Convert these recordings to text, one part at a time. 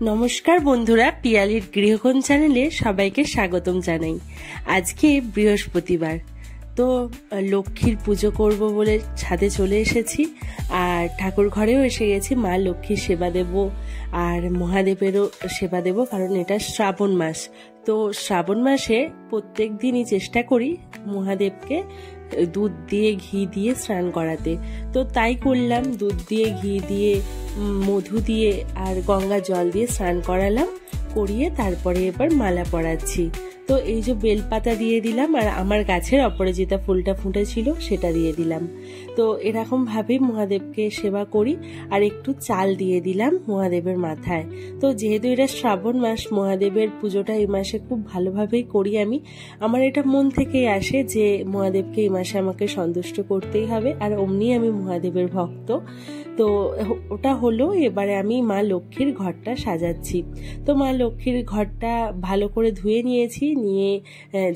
নমস্কার বন্ধুরা, পিয়ালির গৃহকোণ চ্যানেলে সবাইকে স্বাগতম জানাই। আজকে বৃহস্পতিবার, তো লক্ষ্মীর পুজো করব বলে ছাদে চলে এসেছি আর ঠাকুর ঘরেও এসে গেছি। মা লক্ষ্মীর সেবা দেব আর মহাদেবেরও সেবা দেব, কারণ এটা শ্রাবণ মাস। তো শ্রাবণ মাসে প্রত্যেক দিনই চেষ্টা করি মহাদেবকে দুধ দিয়ে ঘি দিয়ে স্নান করাতে। তো তাই করলাম, দুধ দিয়ে ঘি দিয়ে মধু দিয়ে আর গঙ্গা জল দিয়ে স্নান করালাম, করিয়ে তারপরে এবার মালা পরাচ্ছি। তো এই যে বেলপাতা দিয়ে দিলাম আর আমার গাছের অপরাজিতা ফুলটা ফুটেছিল সেটা দিয়ে দিলাম। তো এরকম ভাবে মহাদেবকে সেবা করি আর একটু চাল দিয়ে দিলাম মহাদেবের মাথায়। তো যেহেতু এটা শ্রাবণ মাস, মহাদেবের পুজোটা এই মাসে খুব ভালোভাবেই করি আমি। আমার এটা মন থেকেই আসে যে মহাদেবকে এই মাসে আমাকে সন্তুষ্ট করতেই হবে, আর অমনি আমি মহাদেবের ভক্ত। তো ওটা হলো, এবারে আমি মা লক্ষ্মীর ঘরটা সাজাচ্ছি। তো মা লক্ষ্মীর ঘরটা ভালো করে ধুয়ে নিয়েছি, নিয়ে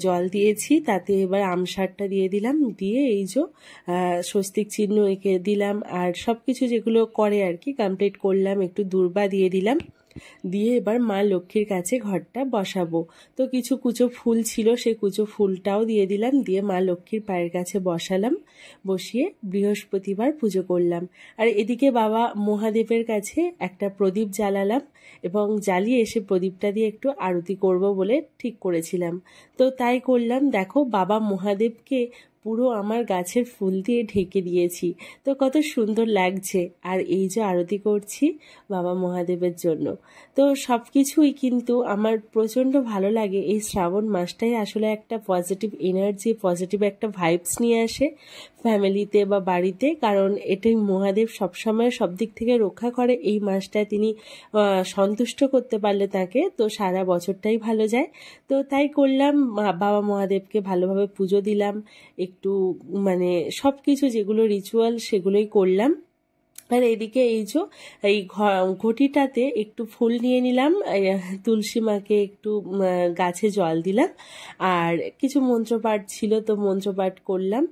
জল দিয়েছি, তাতে এবার আমসারটা দিয়ে দিলাম, দিয়ে এই যে স্বস্তিক চিহ্ন এঁকে দিলাম আর সবকিছু যেগুলো করে আর কি কমপ্লিট করলাম। একটু দূর্বা দিয়ে দিলাম, দিয়ে এবার মা লক্ষ্মীর কাছে ঘরটা বসাবো। তো কিছু কুচো ফুল ছিল, সেই কুচো ফুলটাও দিয়ে দিলাম, দিয়ে মা লক্ষ্মীর পায়ের কাছে বসালাম, বসিয়ে বৃহস্পতিবার পুজো করলাম। আর এদিকে বাবা মহাদেবের কাছে একটা প্রদীপ জ্বালালাম এবং জ্বালিয়ে এসে প্রদীপটা দিয়ে একটু আরতি করব বলে ঠিক করেছিলাম। তো তাই করলাম। দেখো, বাবা মহাদেবকে পুরো আমার গাছের ফুল দিয়ে ঢেকে দিয়েছি, তো কত সুন্দর লাগছে। আর এই যে আরতি করছি বাবা মহাদেবের জন্য, তো সব কিছুই কিন্তু আমার প্রচণ্ড ভালো লাগে। এই শ্রাবণ মাসটাই আসলে একটা পজিটিভ এনার্জি, পজিটিভ একটা ভাইবস নিয়ে আসে ফ্যামিলিতে বা বাড়িতে, কারণ এটাই মহাদেব সবসময় সব দিক থেকে রক্ষা করে। এই মাসটায় তিনি সন্তুষ্ট করতে পারলে তাকে, তো সারা বছরটাই ভালো যায়। তো তাই করলাম, বাবা মহাদেবকে ভালোভাবে পুজো দিলাম, একটু মানে সব কিছু যেগুলো রিচুয়াল সেগুলোই করলাম। আর এদিকে এই যে এই ঘটিটাতে একটু ফুল নিয়ে নিলাম, তুলসী মাকে একটু গাছে জল দিলাম, আর কিছু মন্ত্রপাঠ ছিল তো মন্ত্রপাঠ করলাম।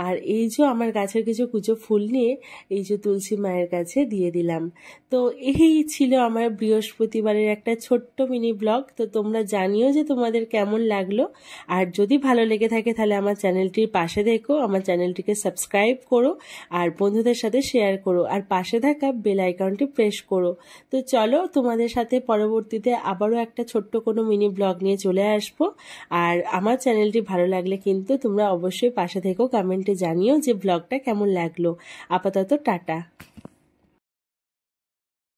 আর এই যে আমার গাছের কিছু কুচো ফুল নিয়ে এই যে তুলসী মায়ের কাছে দিয়ে দিলাম। তো এই ছিল আমার বৃহস্পতিবারের একটা ছোট্ট মিনি ব্লগ। তো তোমরা জানিও যে তোমাদের কেমন লাগলো, আর যদি ভালো লেগে থাকে তাহলে আমার চ্যানেলটির পাশে দেখো, আমার চ্যানেলটিকে সাবস্ক্রাইব করো আর বন্ধুদের সাথে শেয়ার করো, আর পাশে থাকা বেল আইকনটি প্রেস করো। তো চলো, তোমাদের সাথে পরবর্তীতে আবারও একটা ছোট্ট কোনো মিনি ব্লগ নিয়ে চলে আসবো। আর আমার চ্যানেলটি ভালো লাগলে কিন্তু তোমরা অবশ্যই পাশে থেকো, কমেন্টে জানিও যে ব্লগটা কেমন লাগলো। আপাতত টাটা।